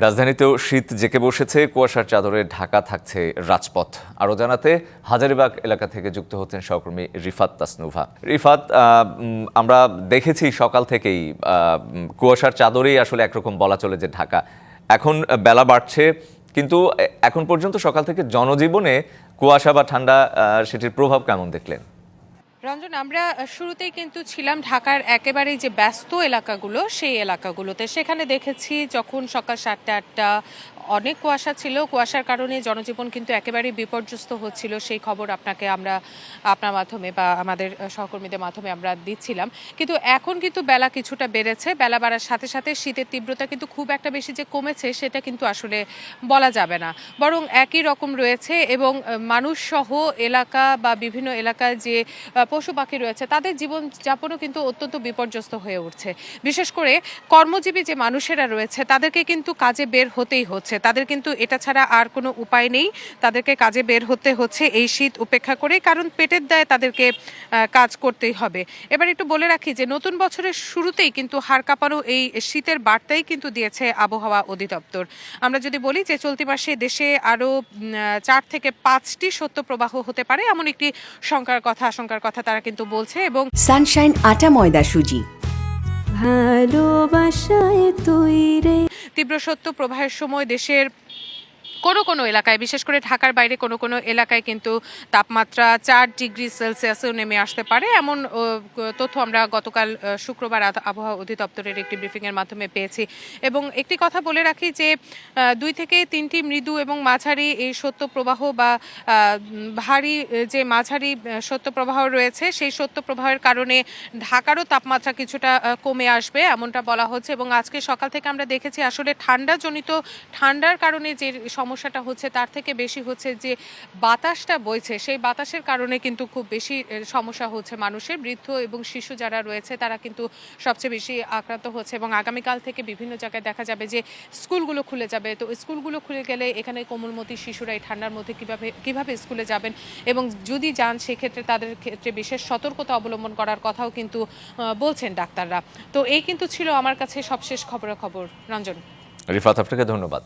রাজধানীতেও শীত জেঁকে বসেছে, কুয়াশার চাদরে ঢাকা থাকছে রাজপথ। আরও জানাতে হাজারীবাগ এলাকা থেকে যুক্ত হচ্ছেন সহকর্মী রিফাত তাসনুভা। রিফাত, আমরা দেখেছি সকাল থেকেই কুয়াশার চাদরেই আসলে একরকম বলা চলে যে ঢাকা। এখন বেলা বাড়ছে, কিন্তু এখন পর্যন্ত সকাল থেকে জনজীবনে কুয়াশা বা ঠান্ডা সেটির প্রভাব কেমন দেখলেন? রঞ্জন, আমরা শুরুতেই কিন্তু ছিলাম ঢাকার একেবারেই যে ব্যস্ত এলাকাগুলো সেই এলাকাগুলোতে। সেখানে দেখেছি যখন সকাল 7টা-8টা অনেক কুয়াশা ছিল, কুয়াশার কারণে জনজীবন কিন্তু একেবারেই বিপর্যস্ত হচ্ছিল। সেই খবর আমরা আপনার মাধ্যমে বা আমাদের সহকর্মীদের মাধ্যমে আমরা দিচ্ছিলাম। কিন্তু এখন কিন্তু বেলা কিছুটা বেড়েছে। বেলা বাড়ার সাথে সাথে শীতের তীব্রতা কিন্তু খুব একটা বেশি যে কমেছে সেটা কিন্তু আসলে বলা যাবে না, বরং একই রকম রয়েছে। এবং মানুষ সহ এলাকা বা বিভিন্ন এলাকায় যে পশু পাখি রয়েছে তাদের জীবনযাপনও কিন্তু অত্যন্ত বিপর্যস্ত হয়ে উঠছে। বিশেষ করে কর্মজীবী যে মানুষেরা রয়েছে তাদেরকে কিন্তু কাজে বের হতেই হচ্ছে। তাদের কিন্তু এটা ছাড়া আর কোনো উপায় নেই, তাদেরকে কাজে বের হতে হচ্ছে এই শীত উপেক্ষা করে, কারণ পেটের দায়ে তাদেরকে কাজ করতেই হবে। এবার একটু বলে রাখি যে নতুন বছরের শুরুতেই কিন্তু হাড় কাঁপানো এই শীতের বার্তাই কিন্তু দিয়েছে আবহাওয়া অধিদপ্তর। আমরা যদি বলি যে চলতি মাসে দেশে আরও 4 থেকে 5টি শৈত্যপ্রবাহ হতে পারে এমন একটি আশঙ্কার কথা তারা কিন্তু বলছে। এবং সানশাইন আটা ময়দা সুজি, ভালোবাসায় তৈরি তীব্র শৈত্য প্রবাহের সময় দেশের কোনো এলাকায়, বিশেষ করে ঢাকার বাইরে কোনো এলাকায় কিন্তু তাপমাত্রা 4 ডিগ্রি সেলসিয়াসেও নেমে আসতে পারে, এমন তথ্য আমরা গতকাল শুক্রবার আবহাওয়া অধিদপ্তরের একটি ব্রিফিংয়ের মাধ্যমে পেয়েছি। এবং একটি কথা বলে রাখি যে 2 থেকে 3টি মৃদু এবং মাঝারি এই শৈত্যপ্রবাহ বা ভারী যে মাঝারি শৈত্যপ্রবাহ রয়েছে সেই শৈত্যপ্রবাহের কারণে ঢাকারও তাপমাত্রা কিছুটা কমে আসবে এমনটা বলা হচ্ছে। এবং আজকে সকাল থেকে আমরা দেখেছি আসলে ঠান্ডার কারণে যে সমস্যাটা হচ্ছে তার থেকে বেশি হচ্ছে যে বাতাসটা বইছে, সেই বাতাসের কারণে কিন্তু খুব বেশি সমস্যা হচ্ছে মানুষের। বৃদ্ধ এবং শিশু যারা রয়েছে তারা কিন্তু সবচেয়ে বেশি আক্রান্ত হচ্ছে। এবং আগামীকাল থেকে বিভিন্ন জায়গায় দেখা যাবে যে স্কুলগুলো খুলে যাবে। তো স্কুলগুলো খুলে গেলে এখানে কোমলমতি শিশুরা এই ঠান্ডার মধ্যে কিভাবে স্কুলে যাবেন, এবং যদি যান সেক্ষেত্রে তাদের ক্ষেত্রে বিশেষ সতর্কতা অবলম্বন করার কথাও কিন্তু বলছেন ডাক্তাররা। তো এই কিন্তু ছিল আমার কাছে সবশেষ খবর। রঞ্জন। রিফাত, আপনাকে ধন্যবাদ।